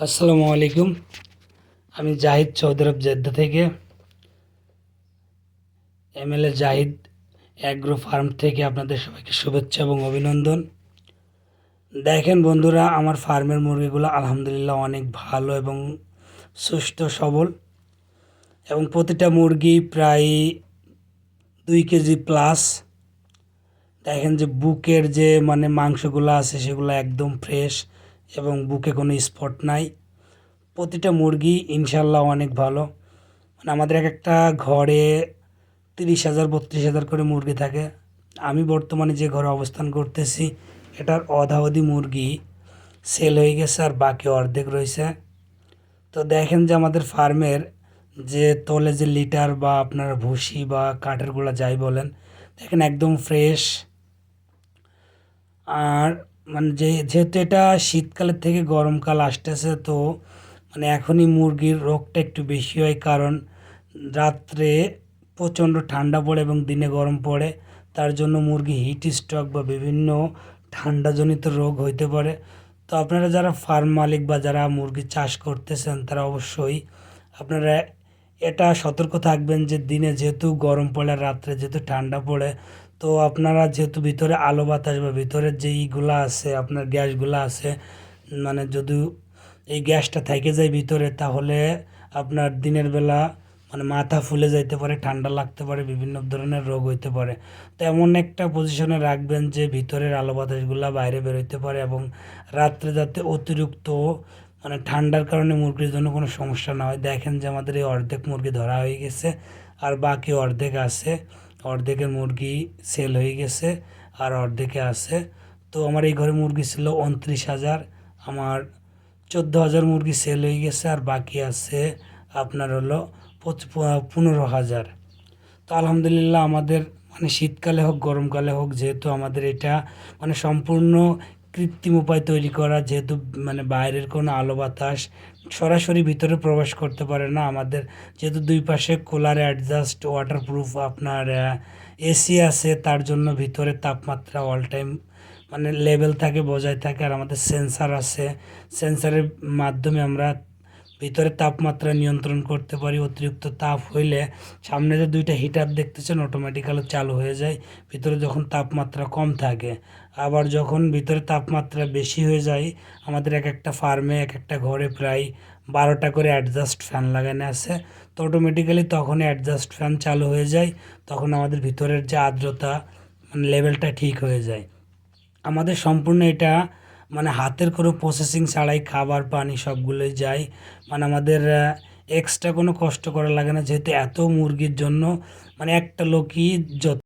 আসসালামু আলাইকুম। আমি জাহিদ সৌদি আরব জেদ্দা থেকে এমএলএ জাহিদ অ্যাগ্রো ফার্ম থেকে আপনাদের সবাইকে শুভেচ্ছা এবং অভিনন্দন। দেখেন বন্ধুরা, আমার ফার্মের মুরগিগুলো আলহামদুলিল্লাহ অনেক ভালো এবং সুস্থ সবল, এবং প্রতিটা মুরগি প্রায় 2 কেজি প্লাস। দেখেন যে বুকের যে মাংসগুলো আছে সেগুলো একদম ফ্রেশ এবং বুকে কোনো স্পট নাই। প্রতিটা মুরগি ইনশাল্লাহ অনেক ভালো। আমাদের এক একটা ঘরে 30,000 32,000 করে মুরগি থাকে। আমি বর্তমানে যে ঘরে অবস্থান করতেছি এটার অধাবধি মুরগি সেল হয়ে গেছে, আর বাকি অর্ধেক রয়েছে। তো দেখেন যে আমাদের ফার্মের যে তলে যে লিটার বা আপনার ভুসি বা কাঠের গুঁড়া যাই বলেন, দেখেন একদম ফ্রেশ। আর যেহেতু এটা শীতকালের থেকে গরমকাল আসতেছে, তো এখনই মুরগির রোগটা একটু বেশি হয়, কারণ রাত্রে প্রচণ্ড ঠান্ডা পড়ে এবং দিনে গরম পড়ে। তার জন্য মুরগি হিট স্ট্রোক বা বিভিন্ন ঠান্ডাজনিত রোগ হইতে পারে। তো আপনারা যারা ফার্ম মালিক বা যারা মুরগি চাষ করতেছেন তারা অবশ্যই আপনারা এটা সতর্ক থাকবেন যে দিনে যেহেতু গরম পড়ে আর রাত্রে যেহেতু ঠান্ডা পড়ে, তো আপনারা যেহেতু ভিতরে আলো বাতাস বা ভিতরের যে ইগুলো আছে আপনার গ্যাসগুলো আছে, যদি এই গ্যাসটা থেকে যায় ভিতরে, তাহলে আপনার দিনের বেলা মাথা ফুলে যাইতে পারে, ঠান্ডা লাগতে পারে, বিভিন্ন ধরনের রোগ হইতে পারে। তো এমন একটা পজিশনে রাখবেন যে ভিতরের আলো বাতাসগুলো বাইরে বেরোইতে পারে, এবং রাত্রে যাতে অতিরিক্ত ঠান্ডার কারণে মুরগির জন্য কোনো সমস্যা না হয়। দেখেন যে আমাদের এই অর্ধেক মুরগি ধরা হয়ে গেছে, আর বাকি অর্ধেক আছে। অর্ধেকের মুরগি সেল হয়ে গেছে আর অর্ধেকে আছে। তো আমার এই ঘরে মুরগি ছিল 29,000, আমার 14,000 মুরগি সেল হয়ে গেছে, আর বাকি আছে আপনার হলো 15,000। তো আলহামদুলিল্লাহ আমাদের শীতকালে হোক গরমকালে হোক, যেহেতু আমাদের এটা সম্পূর্ণ কৃত্রিম উপায় তৈরি করা, যেহেতু বাইরের কোনো আলো বাতাস সরাসরি ভিতরে প্রবেশ করতে পারে না। আমাদের যেহেতু দুই পাশে কুলার অ্যাডজাস্ট ওয়াটারপ্রুফ আপনার এসি আছে, তার জন্য ভিতরে তাপমাত্রা অল টাইম লেভেল থাকে, বজায় থাকে। আর আমাদের সেন্সার আছে, সেন্সারের মাধ্যমে আমরা ভিতরে তাপমাত্রা নিয়ন্ত্রণ করতে পারি। অতিরিক্ত তাপ হইলে সামনে যে দুইটা হিটার দেখতেছেন অটোমেটিক্যালি চালু হয়ে যায় ভিতরে যখন তাপমাত্রা কম থাকে। আবার যখন ভিতরে তাপমাত্রা বেশি হয়ে যায়, আমাদের এক একটা ফার্মে এক একটা ঘরে প্রায় 12টা করে অ্যাডজাস্ট ফ্যান লাগানো আছে। তো অটোমেটিক্যালি তখন অ্যাডজাস্ট ফ্যান চালু হয়ে যায়, তখন আমাদের ভিতরের যে আর্দ্রতা লেভেলটা ঠিক হয়ে যায়। আমাদের সম্পূর্ণ এটা হাতের কোনো প্রসেসিং ছাড়াই খাবার পানি সবগুলোই যায়। আমাদের এক্সট্রা কোনো কষ্ট করা লাগে না, যেহেতু এত মুরগির জন্য একটা লোকই যত